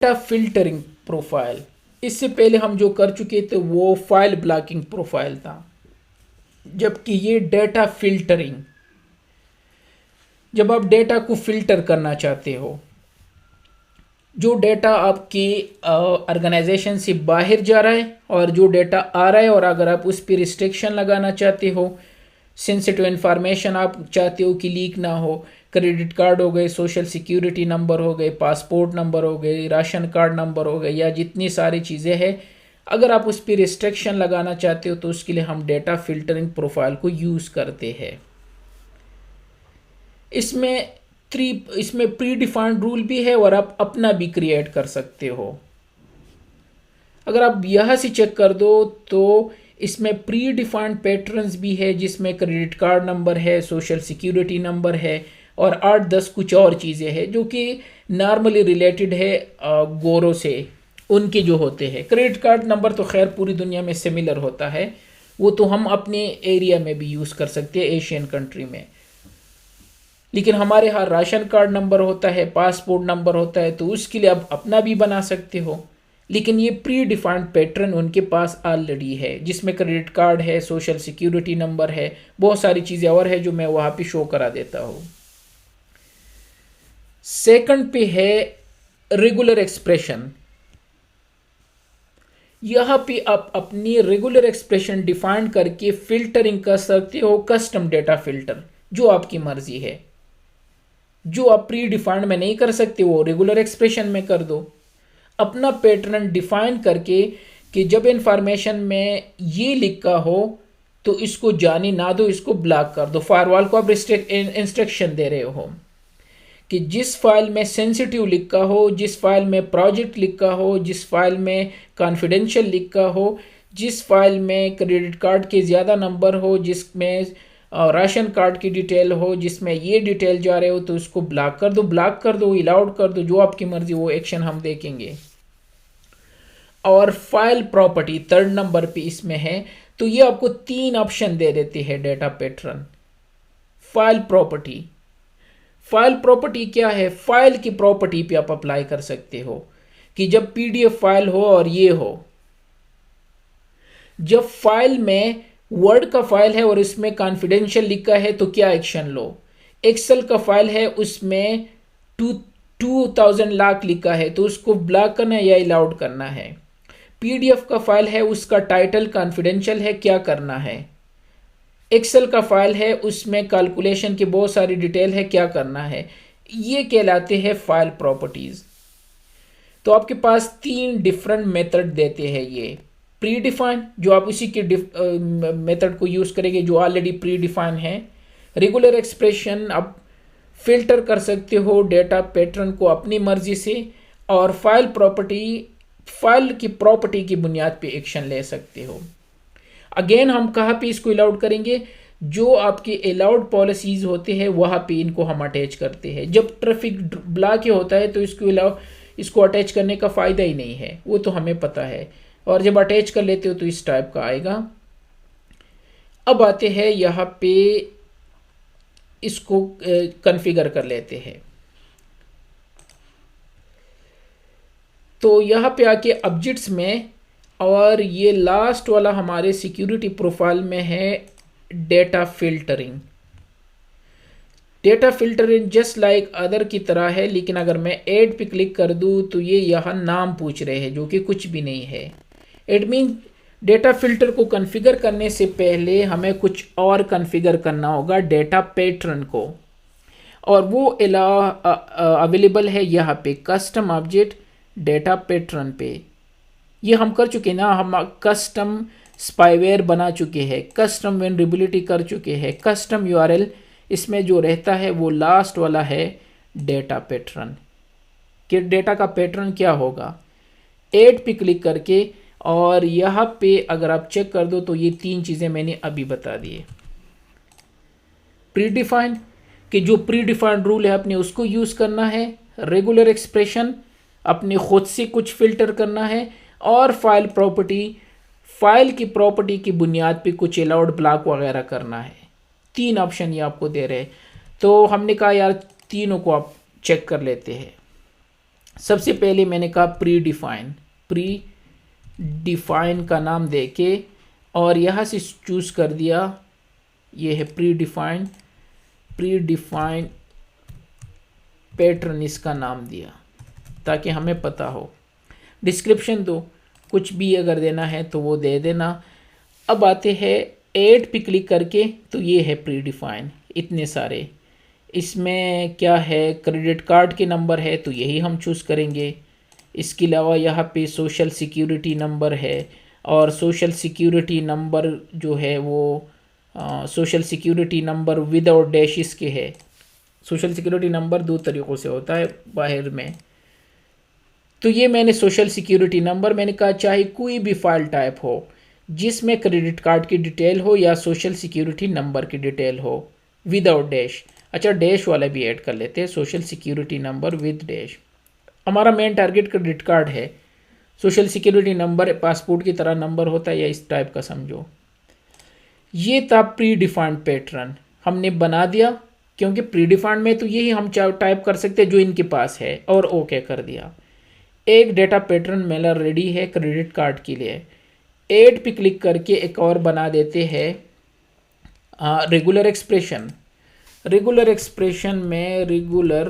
Data filtering profile. इससे पहले हम जो कर चुके थे वो फाइल ब्लॉकिंग प्रोफाइल था, जबकि ये डेटा फिल्टरिंग, जब आप डेटा को फिल्टर करना चाहते हो, जो डेटा आपके ऑर्गेनाइजेशन से बाहर जा रहा है और जो डेटा आ रहा है, और अगर आप उस पर रिस्ट्रिक्शन लगाना चाहते हो, सेंसिटिव इंफॉर्मेशन आप चाहते हो कि लीक ना हो, क्रेडिट कार्ड हो गए, सोशल सिक्योरिटी नंबर हो गए, पासपोर्ट नंबर हो गए, राशन कार्ड नंबर हो गए, या जितनी सारी चीज़ें हैं, अगर आप उस पर रिस्ट्रिक्शन लगाना चाहते हो तो उसके लिए हम डेटा फिल्टरिंग प्रोफाइल को यूज़ करते हैं। इसमें प्री डिफाइंड रूल भी है और आप अपना भी क्रिएट कर सकते हो। अगर आप यहाँ से चेक कर दो तो इसमें प्री डिफाइंड पैटर्न्स भी है, जिसमें क्रेडिट कार्ड नंबर है, सोशल सिक्योरिटी नंबर है और 8-10 कुछ और चीज़ें हैं जो कि नॉर्मली रिलेटेड है गोरों से, उनके जो होते हैं। क्रेडिट कार्ड नंबर तो खैर पूरी दुनिया में सिमिलर होता है, वो तो हम अपने एरिया में भी यूज़ कर सकते हैं एशियन कंट्री में, लेकिन हमारे यहाँ राशन कार्ड नंबर होता है, पासपोर्ट नंबर होता है, तो उसके लिए आप अपना भी बना सकते हो। लेकिन ये प्री डिफाइंड पैटर्न उनके पास ऑलरेडी है, जिसमें क्रेडिट कार्ड है, सोशल सिक्योरिटी नंबर है, बहुत सारी चीज़ें और है जो मैं वहाँ पे शो करा देता हूँ। सेकंड पे है रेगुलर एक्सप्रेशन। यहाँ पे आप अपनी रेगुलर एक्सप्रेशन डिफाइन करके फिल्टरिंग कर सकते हो, कस्टम डेटा फिल्टर, जो आपकी मर्जी है। जो आप प्री डिफाइंड में नहीं कर सकते वो रेगुलर एक्सप्रेशन में कर दो। अपना पैटर्न डिफाइन करके कि जब इंफॉर्मेशन में ये लिखा हो तो इसको जाने ना दो, इसको ब्लॉक कर दो। फायरवॉल को आप इंस्ट्रक्शन दे रहे हो कि जिस फाइल में सेंसिटिव लिखा हो, जिस फाइल में प्रोजेक्ट लिखा हो, जिस फाइल में कॉन्फिडेंशियल लिखा हो, जिस फाइल में क्रेडिट कार्ड के ज़्यादा नंबर हो, जिसमें राशन कार्ड की डिटेल हो, जिसमें ये डिटेल जा रहे हो, तो उसको ब्लॉक कर दो, ब्लॉक कर दो, अलाउड कर दो, जो आपकी मर्जी, वो एक्शन हम देखेंगे। और फाइल प्रॉपर्टी थर्ड नंबर पे इसमें है, तो ये आपको 3 ऑप्शन दे देते हैं data pattern. File property, file property क्या है? फाइल की प्रॉपर्टी पे आप अप्लाई कर सकते हो कि जब पीडीएफ फाइल हो और ये हो, जब फाइल में वर्ड का फाइल है और इसमें कॉन्फिडेंशियल लिखा है तो क्या एक्शन लो। एक्सेल का फाइल है, उसमें 2000 लाख लिखा है तो उसको ब्लॉक करना है या अलाउड करना है। पीडीएफ का फाइल है, उसका टाइटल कॉन्फिडेंशियल है, क्या करना है। एक्सेल का फाइल है, उसमें कैलकुलेशन की बहुत सारी डिटेल है, क्या करना है। ये कहलाते हैं फाइल प्रॉपर्टीज। तो आपके पास 3 डिफरेंट मेथड देते हैं ये। प्री डिफाइन, जो आप उसी के मेथड को यूज करेंगे जो ऑलरेडी प्री डिफाइन है। रेगुलर एक्सप्रेशन, आप फिल्टर कर सकते हो डेटा पैटर्न को अपनी मर्जी से। और फाइल प्रॉपर्टी, फाइल की प्रॉपर्टी की बुनियाद पे एक्शन ले सकते हो। अगेन हम कहाँ पे इसको अलाउड करेंगे? जो आपके अलाउड पॉलिसीज होते हैं वहाँ पे इनको हम अटैच करते हैं। जब ट्रैफिक ब्लॉक होता है तो इसको अटैच करने का फ़ायदा ही नहीं है, वो तो हमें पता है। और जब अटैच कर लेते हो तो इस टाइप का आएगा। अब आते हैं यहाँ पे, इसको कॉन्फ़िगर कर लेते हैं। तो यहाँ पे आके ऑब्जेक्ट्स में, और ये लास्ट वाला हमारे सिक्योरिटी प्रोफाइल में है data filtering. Data filtering just like other की तरह है, लेकिन अगर मैं ऐड पे क्लिक कर दूँ तो ये यहाँ नाम पूछ रहे हैं जो कि कुछ भी नहीं है। इट मीन डेटा फिल्टर को कॉन्फ़िगर करने से पहले हमें कुछ और कॉन्फ़िगर करना होगा डेटा पैटर्न को, और वो अवेलेबल है यहाँ पे कस्टम ऑब्जेक्ट डेटा पैटर्न पे। ये हम कर चुके ना, हम कस्टम स्पाईवेयर बना चुके हैं, कस्टम वेनरेबिलिटी कर चुके हैं, कस्टम यूआरएल। इसमें जो रहता है वो लास्ट वाला है डेटा पैटर्न। कि डेटा का पैटर्न क्या होगा। ऐड पे क्लिक करके, और यहाँ पे अगर आप चेक कर दो तो ये 3 चीज़ें मैंने अभी बता दिए। प्री डिफाइंड, कि जो प्री डिफाइंड रूल है अपने उसको यूज़ करना है। रेगुलर एक्सप्रेशन, अपने खुद से कुछ फिल्टर करना है। और फाइल प्रॉपर्टी, फाइल की प्रॉपर्टी की बुनियाद पे कुछ अलाउड ब्लॉक वगैरह करना है। 3 ऑप्शन ये आपको दे रहे हैं। तो हमने कहा यार तीनों को आप चेक कर लेते हैं। सबसे पहले मैंने कहा प्री डिफाइन का नाम देके और यहाँ से चूज कर दिया, ये है प्री डिफाइन पैटर्न, इसका नाम दिया ताकि हमें पता हो। डिस्क्रिप्शन दो, कुछ भी अगर देना है तो वो दे देना। अब आते हैं ऐड पे क्लिक करके, तो ये है प्री डिफाइन, इतने सारे। इसमें क्या है, क्रेडिट कार्ड के नंबर है तो यही हम चूज़ करेंगे। इसके अलावा यहाँ पे सोशल सिक्योरिटी नंबर है, और सोशल सिक्योरिटी नंबर जो है वो सोशल सिक्योरिटी नंबर विद और डैश इसके है। सोशल सिक्योरिटी नंबर दो तरीक़ों से होता है बाहर में। तो ये मैंने सोशल सिक्योरिटी नंबर, मैंने कहा चाहे कोई भी फाइल टाइप हो जिसमें क्रेडिट कार्ड की डिटेल हो या सोशल सिक्योरिटी नंबर की डिटेल हो विदाउट डैश। अच्छा, डैश वाला भी ऐड कर लेते हैं, social security number with dash. हमारा मेन टारगेट क्रेडिट कार्ड है। सोशल सिक्योरिटी नंबर पासपोर्ट की तरह नंबर होता है या इस टाइप का समझो। ये था प्री डिफाइंड पैटर्न, हमने बना दिया, क्योंकि प्री डिफाइंड में तो यही हम टाइप कर सकते हैं जो इनके पास है, और ओके कर दिया। एक डेटा पैटर्न मेरा रेडी है क्रेडिट कार्ड के लिए। ऐड पे क्लिक करके एक और बना देते हैं रेगुलर एक्सप्रेशन। रेगुलर एक्सप्रेशन में रेगुलर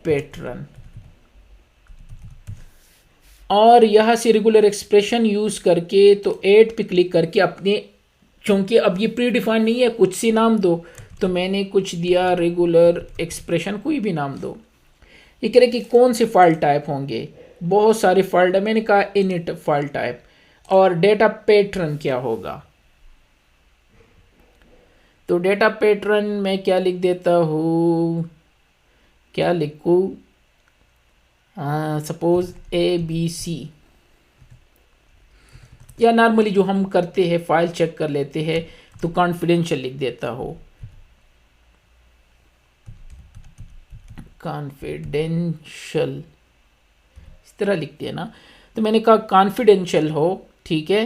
पैटर्न, और यहां से रेगुलर एक्सप्रेशन यूज करके तो ऐड पे क्लिक करके अपने, चूंकि अब ये प्री डिफाइन नहीं है, कुछ सी नाम दो, तो मैंने कुछ दिया रेगुलर एक्सप्रेशन, कोई भी नाम दो। ये कह रहे कि कौन से फाइल टाइप होंगे, बहुत सारे फाइल टाइप, मैंने कहा इनिट फाइल टाइप। और डेटा पैटर्न क्या होगा, तो डेटा पैटर्न में क्या लिख देता हूँ, क्या लिखूँ, सपोज ABC, या नॉर्मली जो हम करते हैं फाइल चेक कर लेते हैं तो कॉन्फिडेंशियल लिख देता हो, कॉन्फिडेंशियल, इस तरह लिखते हैं ना। तो मैंने कहा कॉन्फिडेंशियल हो, ठीक है।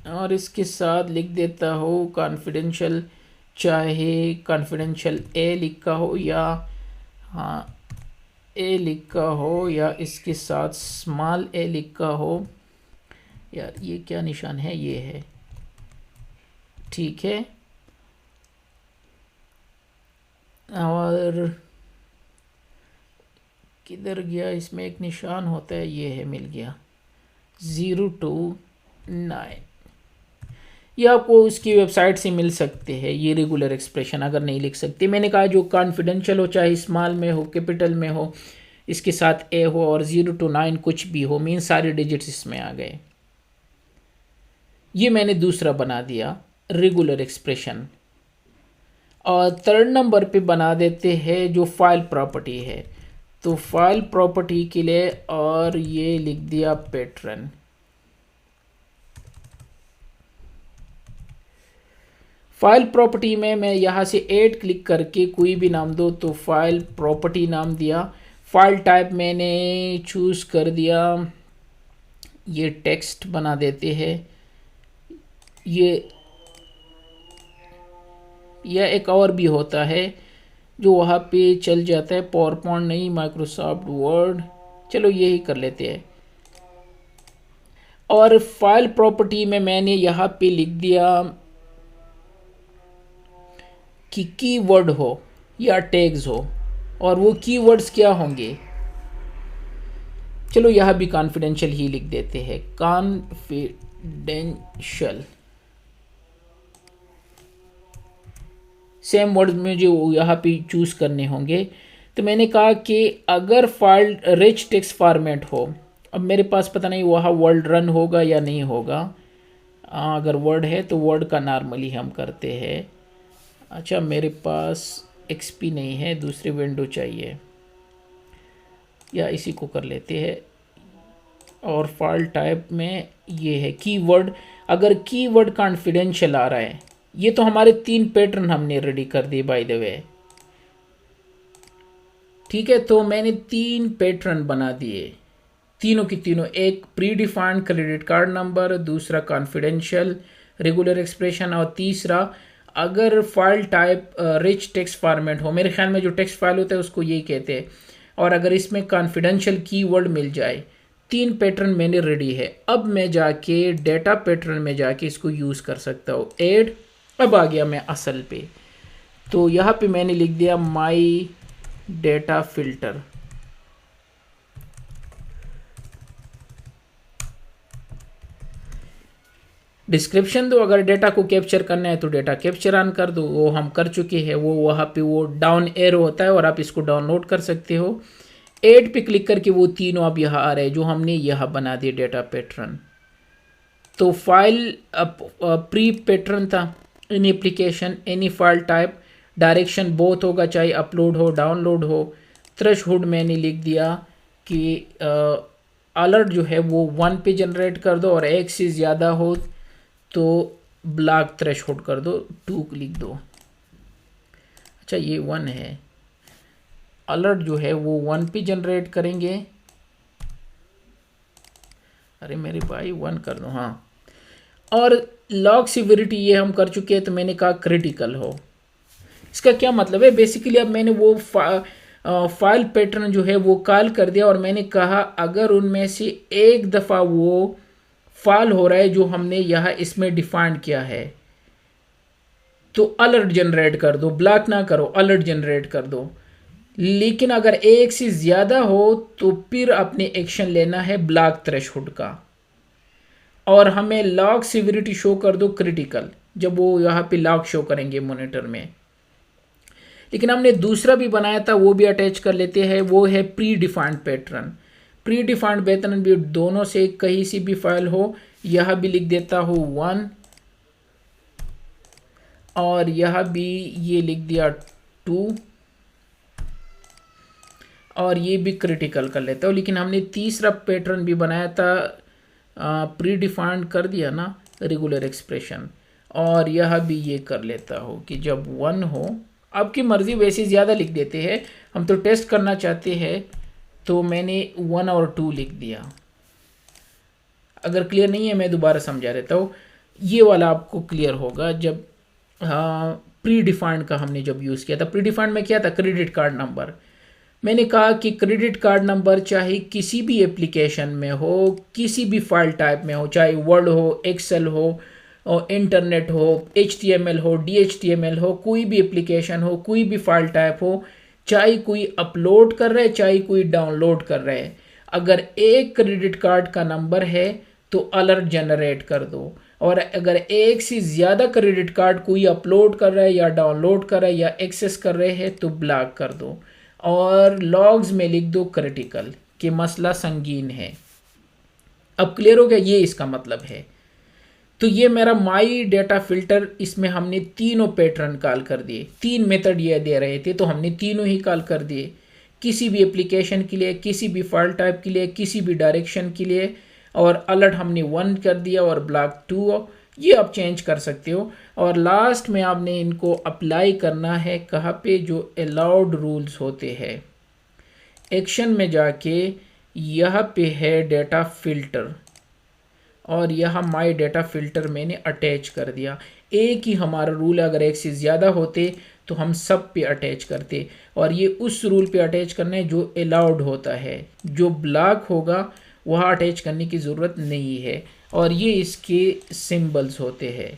और इसके साथ लिख देता हो कॉन्फिडेंशियल, चाहे कॉन्फिडेंशियल ए लिखा हो या हाँ ए लिखा हो, या इसके साथ स्मॉल ए लिखा हो। यार ये क्या निशान है, ये है, ठीक है। और किधर गया, इसमें एक निशान होता है, ये है, मिल गया, 0 to 9। ये आपको इसकी वेबसाइट से मिल सकते हैं। ये रेगुलर एक्सप्रेशन अगर नहीं लिख सकते, मैंने कहा जो कॉन्फिडेंशियल हो, चाहे स्मॉल में हो कैपिटल में हो, इसके साथ ए हो, और 0 to 9 कुछ भी हो, मीन सारे डिजिट्स इसमें आ गए। ये मैंने दूसरा बना दिया रेगुलर एक्सप्रेशन। और थर्ड नंबर पे बना देते हैं जो फाइल प्रॉपर्टी है, तो फाइल प्रॉपर्टी के लिए, और ये लिख दिया पैटर्न। फाइल प्रॉपर्टी में मैं यहाँ से ऐड क्लिक करके कोई भी नाम दो, तो फाइल प्रॉपर्टी नाम दिया। फाइल टाइप मैंने चूज़ कर दिया, ये टेक्स्ट बना देते हैं। ये या एक और भी होता है जो वहाँ पे चल जाता है, पावर पॉइंट नहीं, माइक्रोसॉफ्ट वर्ड, चलो यही कर लेते हैं। और फाइल प्रॉपर्टी में मैंने यहाँ पे लिख दिया कि कीवर्ड हो या टैग्स हो, और वो कीवर्ड्स क्या होंगे, चलो यहाँ भी कॉन्फिडेंशियल ही लिख देते हैं, कॉन्फिडेंशियल। सेम वर्ड में जो यहाँ पे चूज करने होंगे। तो मैंने कहा कि अगर फाइल रिच टेक्स्ट फॉर्मेट हो, अब मेरे पास पता नहीं वहाँ वर्ड रन होगा या नहीं होगा, अगर वर्ड है तो वर्ड का नॉर्मली हम करते हैं। अच्छा, मेरे पास XP नहीं है, दूसरी विंडो चाहिए, या इसी को कर लेते हैं। और फाइल टाइप में ये है कीवर्ड, अगर कीवर्ड कॉन्फिडेंशियल आ रहा है, ये तो हमारे 3 पैटर्न हमने रेडी कर दिए बाय द वे, ठीक है। तो मैंने 3 पैटर्न बना दिए, तीनों की तीनों, एक pre defined credit card number, दूसरा कॉन्फिडेंशियल रेगुलर एक्सप्रेशन, और तीसरा अगर file type rich text format हो, मेरे ख्याल में जो टेक्स्ट फाइल होता है उसको यही कहते हैं, और अगर इसमें कॉन्फिडेंशियल कीवर्ड मिल जाए, 3 पैटर्न मैंने रेडी है। अब मैं जाके डेटा पैटर्न में जाके इसको यूज़ कर सकता हूँ। ऐड, अब आ गया मैं असल पे, तो यहाँ पे मैंने लिख दिया माई डेटा फिल्टर। डिस्क्रिप्शन दो, अगर डेटा को कैप्चर करना है तो डेटा कैप्चर ऑन कर दो, वो हम कर चुके हैं। वो वहाँ पे वो डाउन एरो होता है और आप इसको डाउनलोड कर सकते हो। ऐड पे क्लिक करके वो तीनों अब यहाँ आ रहे हैं जो हमने यहाँ बना दिए डेटा पैटर्न। तो फाइल प्री पैटर्न था, in application any file type, direction both होगा, चाहे अपलोड हो डाउनलोड हो। थ्रेशहोल्ड मैंने लिख दिया कि अलर्ट जो है वो 1 पे जनरेट कर दो, और 1 से ज़्यादा हो तो ब्लॉक थ्रेशहोल्ड कर दो, 2 लिख दो। अच्छा ये 1 है, अलर्ट जो है वो 1 पे जनरेट करेंगे। अरे मेरे भाई 1 कर दो, हाँ। और लॉग सिविरिटी ये हम कर चुके हैं, तो मैंने कहा क्रिटिकल हो। इसका क्या मतलब है, बेसिकली अब मैंने वो फाइल पैटर्न जो है वो कॉल कर दिया, और मैंने कहा अगर उनमें से एक दफ़ा वो फाल हो रहा है जो हमने यहाँ इसमें डिफाइन किया है, तो अलर्ट जनरेट कर दो, ब्लॉक ना करो, अलर्ट जनरेट कर दो। लेकिन अगर 1 से ज़्यादा हो तो फिर अपने एक्शन लेना है ब्लॉक थ्रेशहोल्ड का, और हमें लॉग सिविरिटी शो कर दो क्रिटिकल, जब वो यहाँ पे लॉग शो करेंगे मॉनिटर में। लेकिन हमने दूसरा भी बनाया था, वो भी अटैच कर लेते हैं, वो है pre defined pattern. Pre defined pattern भी दोनों से कहीं सी भी फाइल हो, यह भी लिख देता हूँ 1, और यह भी ये लिख दिया 2, और ये भी क्रिटिकल कर लेता हूँ। लेकिन हमने तीसरा पैटर्न भी बनाया था, प्री डिफाइंड कर दिया ना रेगुलर एक्सप्रेशन, और यह भी ये कर लेता हूँ कि जब 1 हो, आपकी मर्ज़ी, वैसे ज़्यादा लिख देते हैं, हम तो टेस्ट करना चाहते हैं, तो मैंने 1 और 2 लिख दिया। अगर क्लियर नहीं है मैं दोबारा समझा देता हूँ, ये वाला आपको क्लियर होगा। जब प्री डिफाइंड का हमने जब यूज़ किया था, प्री डिफाइंड में क्या था, क्रेडिट कार्ड नंबर। मैंने कहा कि क्रेडिट कार्ड नंबर चाहे किसी भी एप्लीकेशन में हो, किसी भी फाइल टाइप में हो, चाहे वर्ड हो, एक्सेल हो, और इंटरनेट हो, HTML हो, DHTML हो, कोई भी एप्लीकेशन हो, कोई भी फाइल टाइप हो, चाहे कोई अपलोड कर रहा है चाहे कोई डाउनलोड कर रहा है, अगर एक क्रेडिट कार्ड का नंबर है तो अलर्ट जनरेट कर दो। और अगर 1 से ज़्यादा क्रेडिट कार्ड कोई अपलोड कर रहा है या डाउनलोड कर रहा है या एक्सेस कर रहे हैं तो ब्लॉक कर दो। और लॉग्स में लिख दो क्रिटिकल, कि मसला संगीन है। अब क्लियर हो गया, ये इसका मतलब है। तो ये मेरा माई डेटा फिल्टर, इसमें हमने तीनों पैटर्न कॉल कर दिए, 3 मेथड ये दे रहे थे तो हमने तीनों ही कॉल कर दिए, किसी भी एप्लीकेशन के लिए, किसी भी फाइल टाइप के लिए, किसी भी डायरेक्शन के लिए। और अलर्ट हमने 1 कर दिया और ब्लॉक 2, ये आप चेंज कर सकते हो। और लास्ट में आपने इनको अप्लाई करना है कहाँ पे, जो अलाउड रूल्स होते हैं, एक्शन में जाके यहाँ पे है डेटा फिल्टर, और यहाँ माई डेटा फिल्टर मैंने अटैच कर दिया। एक ही हमारा रूल है, अगर 1 से ज़्यादा होते तो हम सब पे अटैच करते, और ये उस रूल पे अटैच करना है जो अलाउड होता है, जो ब्लॉक होगा वहाँ अटैच करने की ज़रूरत नहीं है। और ये इसके सिंबल्स होते हैं,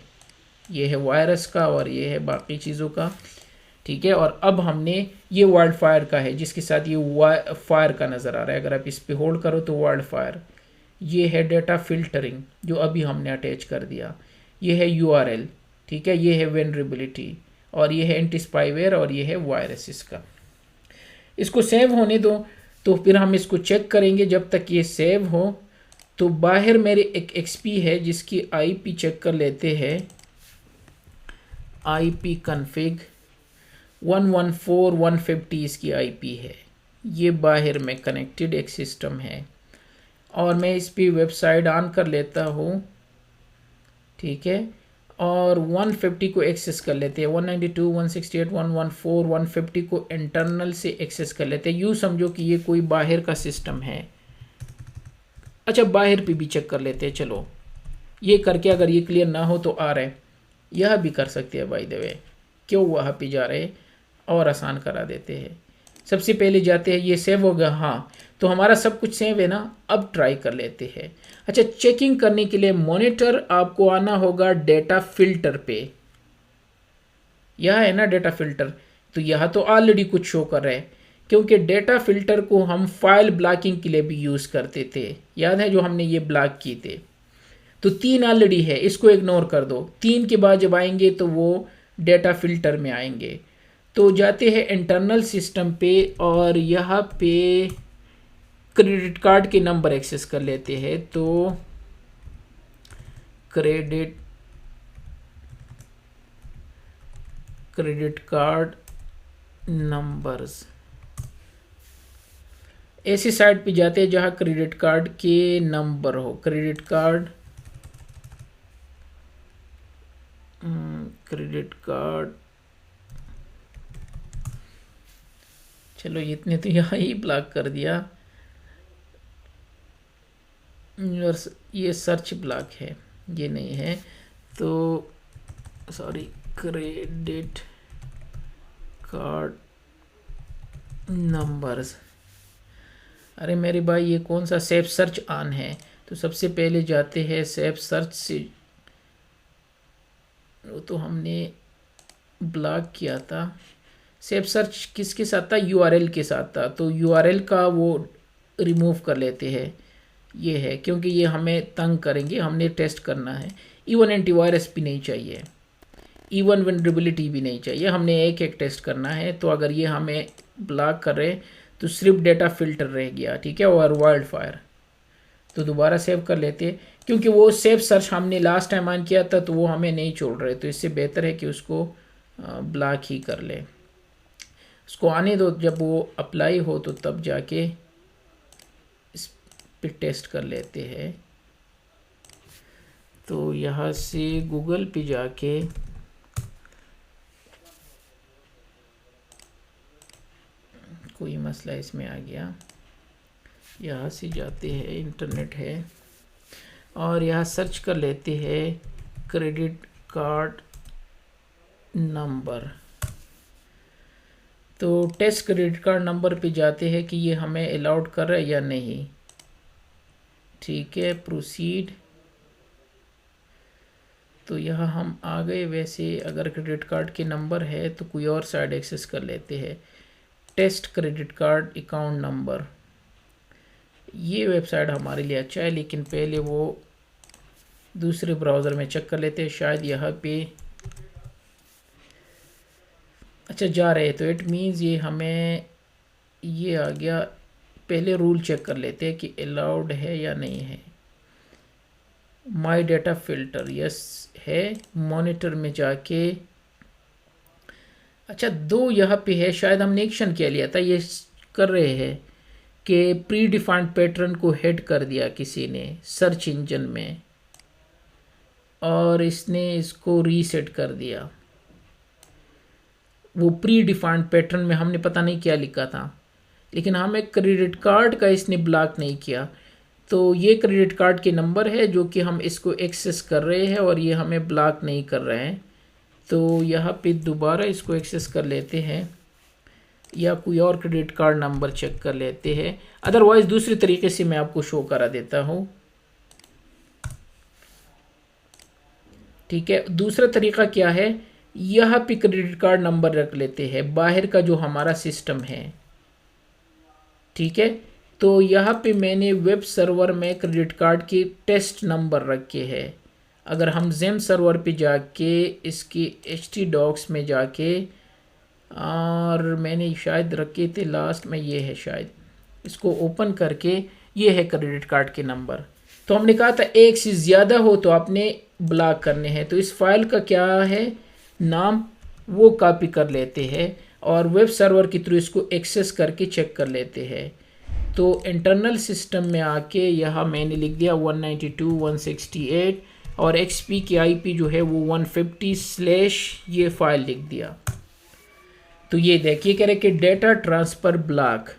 ये है वायरस का और ये है बाकी चीज़ों का, ठीक है। और अब हमने ये वाइल्ड फायर का है जिसके साथ ये फायर का नज़र आ रहा है, अगर आप इस पे होल्ड करो तो वाइल्ड फायर। ये है डेटा फिल्टरिंग जो अभी हमने अटैच कर दिया, ये है URL, ठीक है, ये है वेनरेबिलिटी, और ये है एंटी स्पाईवेयर, और ये है वायरस इसका। इसको सेव होने दो, तो फिर हम इसको चेक करेंगे। जब तक ये सेव हो तो बाहर मेरे एक XP है जिसकी IP चेक कर लेते हैं, IP config 114.150 इसकी IP है, ये बाहर में कनेक्टेड एक सिस्टम है। और मैं इस पर वेबसाइट ऑन कर लेता हूँ, ठीक है, और 150 को एक्सेस कर लेते हैं, 192, 168, 114, 150 को इंटरनल से एक्सेस कर लेते हैं। यूँ समझो कि ये कोई बाहर का सिस्टम है। अच्छा बाहर पे भी चेक कर लेते हैं, चलो ये करके, अगर ये क्लियर ना हो तो आ रहा है, यह भी कर सकते हैं बाय द वे, क्यों वहाँ पे जा रहे हैं, और आसान करा देते हैं। सबसे पहले जाते हैं, ये सेव हो गया, हाँ तो हमारा सब कुछ सेव है ना। अब ट्राई कर लेते हैं। अच्छा, चेकिंग करने के लिए मॉनिटर आपको आना होगा डेटा फिल्टर पे, यह है ना डेटा फिल्टर। तो यह तो ऑलरेडी कुछ शो कर रहा है, क्योंकि डेटा फिल्टर को हम फाइल ब्लॉकिंग के लिए भी यूज़ करते थे, याद है जो हमने ये ब्लॉक किए थे। तो 3 ऑलरेडी है, इसको इग्नोर कर दो। 3 के बाद जब आएंगे तो वो डेटा फिल्टर में आएंगे। तो जाते हैं इंटरनल सिस्टम पे, और यहाँ पे क्रेडिट कार्ड के नंबर एक्सेस कर लेते हैं। तो क्रेडिट कार्ड नंबर्स, ऐसी साइट पे जाते हैं जहाँ क्रेडिट कार्ड के नंबर हो। क्रेडिट कार्ड चलो इतने तो यहाँ ही ब्लॉक कर दिया, और ये सर्च ब्लॉक है, ये नहीं है। तो सॉरी, क्रेडिट कार्ड नंबर्स, अरे मेरे भाई ये कौन सा सेफ सर्च ऑन है। तो सबसे पहले जाते हैं सेफ सर्च से, वो तो हमने ब्लॉक किया था। सेफ सर्च किसके साथ था, यूआरएल के साथ था। तो यूआरएल का वो रिमूव कर लेते हैं, ये है, क्योंकि ये हमें तंग करेंगे, हमने टेस्ट करना है। इवन एंटीवायरस भी नहीं चाहिए, इवन वनरेबिलिटी भी नहीं चाहिए, हमने एक एक टेस्ट करना है। तो अगर ये हमें ब्लॉक कर रहे तो सिर्फ डेटा फिल्टर रह गया, ठीक है, और वाइल्ड फायर। तो दोबारा सेव कर लेते हैं, क्योंकि वो सेव सर्च हमने लास्ट टाइम ऑन किया था तो वो हमें नहीं छोड़ रहे। तो इससे बेहतर है कि उसको ब्लॉक ही कर ले। उसको आने दो, जब वो अप्लाई हो तो तब जाके इस पे टेस्ट कर लेते हैं। तो यहाँ से गूगल पे जाके कोई मसला इसमें आ गया, यहाँ से जाते हैं, इंटरनेट है, और यहाँ सर्च कर लेते हैं क्रेडिट कार्ड नंबर। तो टेस्ट क्रेडिट कार्ड नंबर पे जाते हैं कि ये हमें अलाउड कर रहा है या नहीं। ठीक है, प्रोसीड। तो यहाँ हम आ गए। वैसे अगर क्रेडिट कार्ड के नंबर है तो कोई और साइड एक्सेस कर लेते हैं, test credit card account number. ये वेबसाइट हमारे लिए अच्छा है, लेकिन पहले वो दूसरे ब्राउज़र में चेक कर लेते हैं, शायद यहाँ पे अच्छा जा रहे हैं। तो इट मीन्स ये हमें ये आ गया। पहले रूल चेक कर लेते हैं कि अलाउड है या नहीं है। माई डेटा फिल्टर यस है, मॉनिटर में जाके अच्छा 2 यहाँ पे है, शायद हमने एक्शन क्या लिया था। ये कर रहे हैं कि प्री डिफाइंड पैटर्न को हेड कर दिया किसी ने सर्च इंजन में, और इसने इसको रीसेट कर दिया। वो प्री डिफाइंड पैटर्न में हमने पता नहीं क्या लिखा था, लेकिन हमें क्रेडिट कार्ड का इसने ब्लॉक नहीं किया। तो ये क्रेडिट कार्ड के नंबर है जो कि हम इसको एक्सेस कर रहे हैं, और ये हमें ब्लॉक नहीं कर रहे हैं। तो यहाँ पे दोबारा इसको एक्सेस कर लेते हैं, या कोई और क्रेडिट कार्ड नंबर चेक कर लेते हैं। अदरवाइज दूसरे तरीके से मैं आपको शो करा देता हूँ। ठीक है, दूसरा तरीका क्या है, यहाँ पे क्रेडिट कार्ड नंबर रख लेते हैं बाहर का जो हमारा सिस्टम है। ठीक है, तो यहाँ पे मैंने वेब सर्वर में क्रेडिट कार्ड के टेस्ट नंबर रखे हैं। अगर हम जेम सर्वर पे जाके इसकी htdocs में जाके, और मैंने शायद रखे थे लास्ट में, ये है शायद, इसको ओपन करके ये है क्रेडिट कार्ड के नंबर। तो हमने कहा था एक से ज़्यादा हो तो आपने ब्लॉक करने हैं। तो इस फाइल का क्या है नाम, वो कॉपी कर लेते हैं और वेब सर्वर के थ्रू इसको एक्सेस करके चेक कर लेते हैं। तो इंटरनल सिस्टम में आके यहाँ मैंने लिख दिया 192.168 और XP की IP जो है वो 150/ ये फाइल लिख दिया। तो ये देखिए कह रहे कि डेटा ट्रांसफ़र ब्लॉक,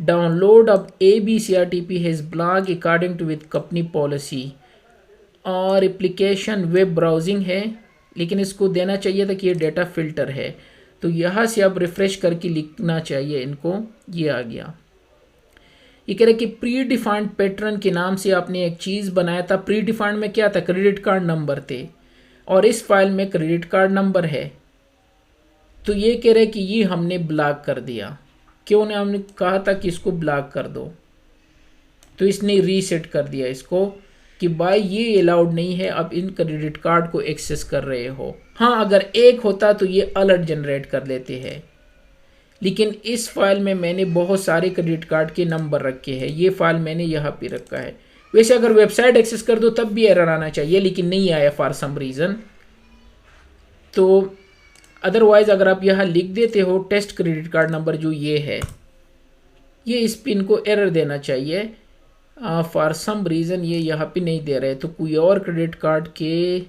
डाउनलोड अब ABCRTP has block according to with company policy, और एप्लीकेशन वेब ब्राउजिंग है लेकिन इसको देना चाहिए था कि ये डेटा फिल्टर है। तो यहाँ से अब रिफ्रेश करके लिखना चाहिए इनको, ये आ गया। ये कह रहे कि प्री डिफाइंड पैटर्न के नाम से आपने एक चीज़ बनाया था। प्री डिफाइंड में क्या था, क्रेडिट कार्ड नंबर थे, और इस फाइल में क्रेडिट कार्ड नंबर है। तो ये कह रहे कि ये हमने ब्लॉक कर दिया। क्यों ने हमने कहा था कि इसको ब्लॉक कर दो, तो इसने रीसेट कर दिया इसको कि भाई ये अलाउड नहीं है, अब इन क्रेडिट कार्ड को एक्सेस कर रहे हो। हाँ, अगर एक होता तो ये अलर्ट जनरेट कर लेते हैं, लेकिन इस फाइल में मैंने बहुत सारे क्रेडिट कार्ड के नंबर रखे हैं। ये फाइल मैंने यहाँ पे रखा है। वैसे अगर वेबसाइट एक्सेस कर दो तब भी एरर आना चाहिए, लेकिन नहीं आया फॉर सम रीज़न। तो अदरवाइज अगर आप यहाँ लिख देते हो टेस्ट क्रेडिट कार्ड नंबर जो ये है, ये इस पिन को एरर देना चाहिए। फॉर सम रीज़न ये यहाँ पे नहीं दे रहे, तो कोई और क्रेडिट कार्ड के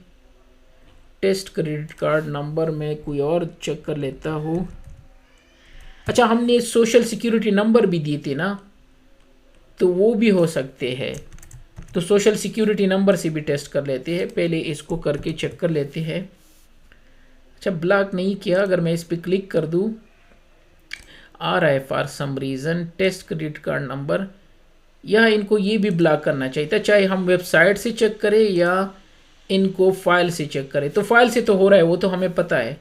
टेस्ट क्रेडिट कार्ड नंबर में कोई और चेक कर लेता हूँ। अच्छा, हमने सोशल सिक्योरिटी नंबर भी दिए थे ना, तो वो भी हो सकते हैं। तो सोशल सिक्योरिटी नंबर से भी टेस्ट कर लेते हैं, पहले इसको करके चेक कर लेते हैं। अच्छा, ब्लॉक नहीं किया, अगर मैं इस पर क्लिक कर दूं आ रहा है for some reason test credit card number. या इनको ये भी ब्लॉक करना चाहिए था, चाहे हम वेबसाइट से चेक करें या इनको फाइल से चेक करें। तो फाइल से तो हो रहा है, वो तो हमें पता है,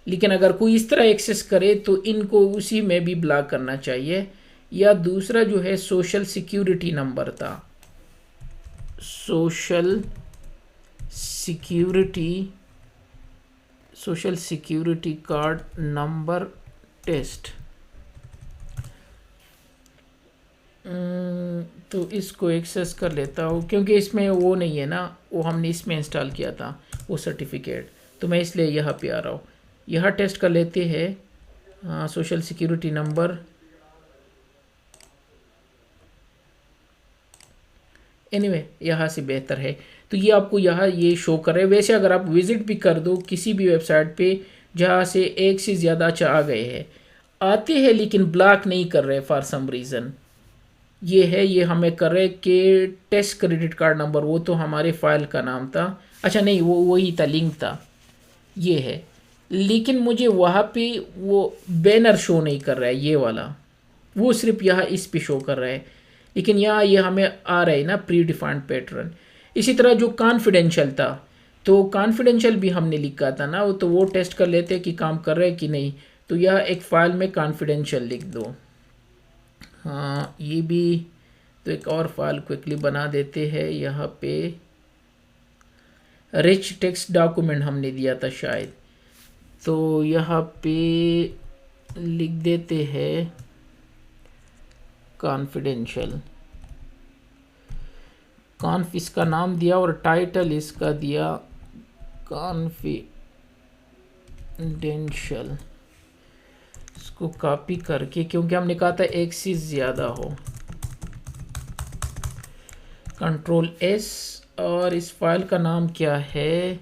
लेकिन अगर कोई इस तरह एक्सेस करे तो इनको उसी में भी ब्लॉक करना चाहिए। या दूसरा जो है सोशल सिक्योरिटी नंबर था, social security card number test. तो इसको एक्सेस कर लेता हूँ, क्योंकि इसमें वो नहीं है ना, वो हमने इसमें इंस्टॉल किया था वो सर्टिफिकेट, तो मैं इसलिए यहाँ पे आ रहा हूँ। यहाँ टेस्ट कर लेते हैं सोशल सिक्योरिटी नंबर। एनीवे यहाँ से बेहतर है। तो ये आपको यहाँ ये शो कर रहे हैं। वैसे अगर आप विजिट भी कर दो किसी भी वेबसाइट पे जहाँ से एक से ज़्यादा आ गए हैं, आते हैं लेकिन ब्लॉक नहीं कर रहे फॉर सम रीज़न। ये है, ये हमें कर रहे कि टेस्ट क्रेडिट कार्ड नंबर, वो तो हमारे फाइल का नाम था। अच्छा नहीं, वो वही था, लिंक था, ये है। लेकिन मुझे वहाँ पे वो बैनर शो नहीं कर रहा है, ये वाला, वो सिर्फ यहाँ इस पे शो कर रहा है। लेकिन यहाँ ये हमें आ रहा है ना प्री डिफाइंड पैटर्न। इसी तरह जो कॉन्फिडेंशियल था, तो कॉन्फिडेंशियल भी हमने लिखा था ना, तो वो टेस्ट कर लेते हैं कि काम कर रहे हैं कि नहीं। तो यह एक फाइल में कॉन्फिडेंशियल लिख दो। हाँ, ये भी तो एक और फाइल क्विकली बना देते हैं। यहाँ पे रिच टेक्स्ट डॉक्यूमेंट हमने दिया था शायद, तो यहाँ पे लिख देते हैं कॉन्फिडेंशियल। इसका नाम दिया और टाइटल इसका दिया कॉन्फिडेंशियल। इसको कॉपी करके, क्योंकि हमने कहा था एक से ज़्यादा हो, कंट्रोल S, और इस फाइल का नाम क्या है,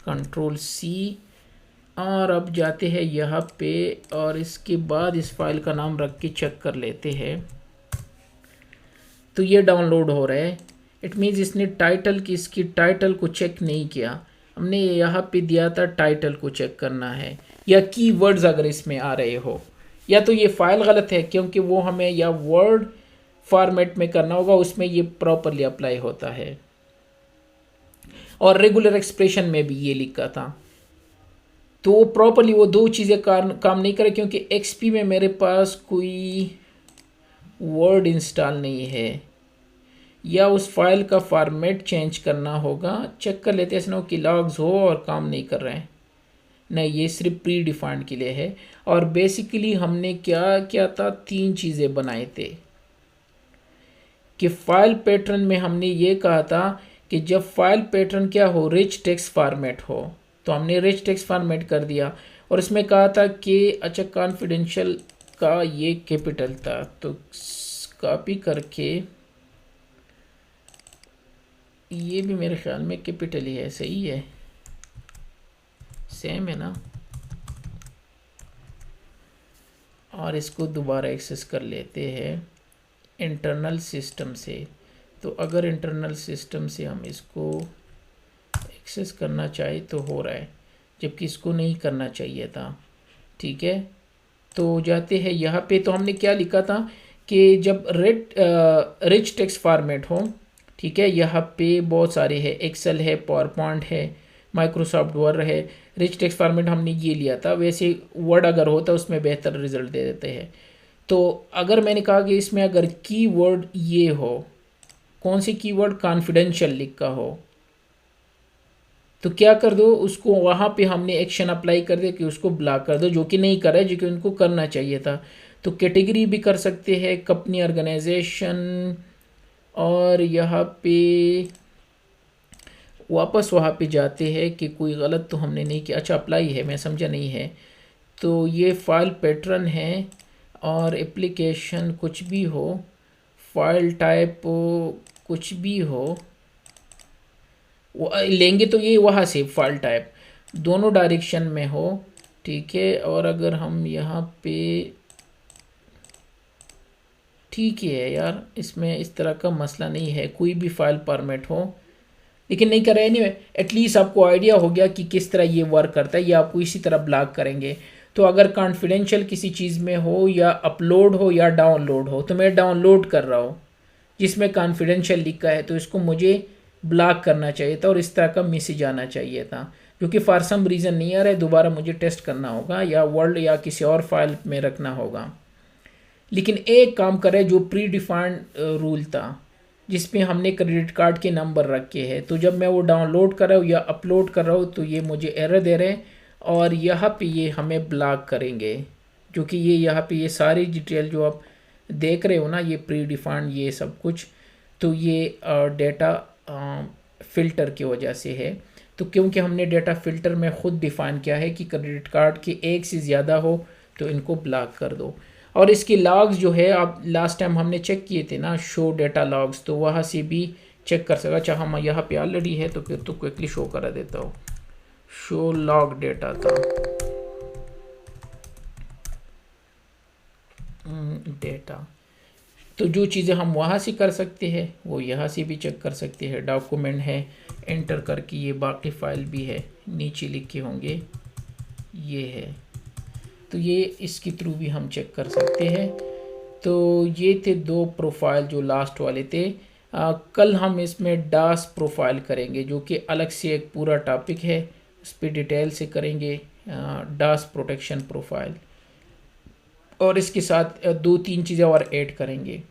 कंट्रोल C। और अब जाते हैं यहाँ पे, और इसके बाद इस फाइल का नाम रख के चेक कर लेते हैं। तो ये डाउनलोड हो रहा है। इट मीन्स इसने टाइटल की, इसकी टाइटल को चेक नहीं किया। हमने यहाँ पे दिया था टाइटल को चेक करना है, या कीवर्ड्स अगर इसमें आ रहे हो, या तो ये फाइल गलत है, क्योंकि वो हमें या वर्ड फॉर्मेट में करना होगा, उसमें ये प्रॉपरली अप्लाई होता है। और रेगुलर एक्सप्रेशन में भी ये लिखा था, तो वो प्रॉपरली वो दो चीज़ें काम नहीं करे, क्योंकि XP में मेरे पास कोई वर्ड इंस्टॉल नहीं है, या उस फाइल का फॉर्मेट चेंज करना होगा। चेक कर लेते हैं ऐसा कि लॉग्स हो और काम नहीं कर रहे हैं। नहीं, ये सिर्फ प्री डिफाइंड के लिए है। और बेसिकली हमने क्या किया था, 3 चीज़ें बनाए थे कि फाइल पैटर्न में हमने ये कहा था कि जब फाइल पैटर्न क्या हो, रिच टेक्स्ट फॉर्मेट हो, तो हमने रिच टेक्स्ट फॉर्मेट कर दिया। और इसमें कहा था कि अच्छा कॉन्फिडेंशियल का ये कैपिटल था, तो कॉपी करके ये भी मेरे ख्याल में कैपिटल ही है, सही है, सेम है ना। और इसको दोबारा एक्सेस कर लेते हैं इंटरनल सिस्टम से। तो अगर इंटरनल सिस्टम से हम इसको एक्सेस करना चाहे तो हो रहा है, जबकि इसको नहीं करना चाहिए था। ठीक है, तो जाते हैं यहाँ पे। तो हमने क्या लिखा था कि जब रिच टेक्स्ट फॉर्मेट हो, ठीक है, यहाँ पे बहुत सारे हैं, एक्सेल है, पावर पॉइंट है, माइक्रोसॉफ्ट वर्ड है। रिच टेक्स्ट फॉर्मेट हमने ये लिया था, वैसे वर्ड अगर होता उसमें बेहतर रिजल्ट दे देते हैं। तो अगर मैंने कहा कि इसमें अगर कीवर्ड ये हो, कौन सी कीवर्ड, कॉन्फिडेंशियल लिखा हो, तो क्या कर दो, उसको वहाँ पे हमने एक्शन अप्लाई कर दे कि उसको ब्लॉक कर दो, जो कि नहीं कर रहा है, जो कि उनको करना चाहिए था। तो कैटेगरी भी कर सकते हैं, कंपनी, ऑर्गेनाइजेशन, और यहाँ पे वापस वहाँ पे जाते हैं कि कोई गलत तो हमने नहीं किया। अच्छा, अप्लाई है, मैं समझा नहीं है। तो ये फाइल पैटर्न है और एप्लीकेशन कुछ भी हो, फाइल टाइप कुछ भी हो, लेंगे तो ये वहाँ से फाइल टाइप दोनों डायरेक्शन में हो। ठीक है, और अगर हम यहाँ पे, ठीक है यार, इसमें इस तरह का मसला नहीं है, कोई भी फाइल फॉर्मेट हो, लेकिन नहीं कर रहे नहीं। एटलीस्ट आपको आइडिया हो गया कि किस तरह ये वर्क करता है, ये आपको इसी तरह ब्लॉक करेंगे। तो अगर कॉन्फिडेंशियल किसी चीज़ में हो, या अपलोड हो, या डाउनलोड हो, तो मैं डाउनलोड कर रहा हूँ जिसमें कॉन्फिडेंशियल लिखा है, तो इसको मुझे ब्लॉक करना चाहिए था और इस तरह का मैसेज आना चाहिए था, क्योंकि फॉर सम रीज़न नहीं आ रहा है। दोबारा मुझे टेस्ट करना होगा, या वर्ड या किसी और फाइल में रखना होगा। लेकिन एक काम करे, जो प्री डिफाइंड रूल था जिसमें हमने क्रेडिट कार्ड के नंबर रखे हैं, तो जब मैं वो डाउनलोड कर रहा हूँ या अपलोड कर रहा हूँ तो ये मुझे एरर दे रहे हैं, और यहाँ पे ये हमें ब्लॉक करेंगे, क्योंकि ये यहाँ पे ये सारी डिटेल जो आप देख रहे हो ना, ये प्री डिफाइंड ये सब कुछ, तो ये डेटा फ़िल्टर की वजह से है। तो क्योंकि हमने डेटा फ़िल्टर में ख़ुद डिफ़ाइन किया है कि क्रेडिट कार्ड के एक से ज़्यादा हो तो इनको ब्लॉक कर दो। और इसके लॉग्स जो है, आप लास्ट टाइम हमने चेक किए थे ना, शो डेटा लॉग्स, तो वहाँ से भी चेक कर सका। चाहे हम यहाँ पे ऑलरेडी है तो फिर तो क्विकली शो करा देता हूँ। शो लॉग डेटा था, डेटा, तो जो चीज़ें हम वहाँ से कर सकते हैं वो यहाँ से भी चेक कर सकते हैं। डॉक्यूमेंट है, एंटर करके ये बाकी फ़ाइल भी है, नीचे लिखे होंगे, ये है, तो ये इसके थ्रू भी हम चेक कर सकते हैं। तो ये थे दो प्रोफाइल जो लास्ट वाले थे। कल हम इसमें डास प्रोफाइल करेंगे, जो कि अलग से एक पूरा टॉपिक है, उस पर डिटेल से करेंगे, डास प्रोटेक्शन प्रोफाइल, और इसके साथ दो तीन चीज़ें और ऐड करेंगे।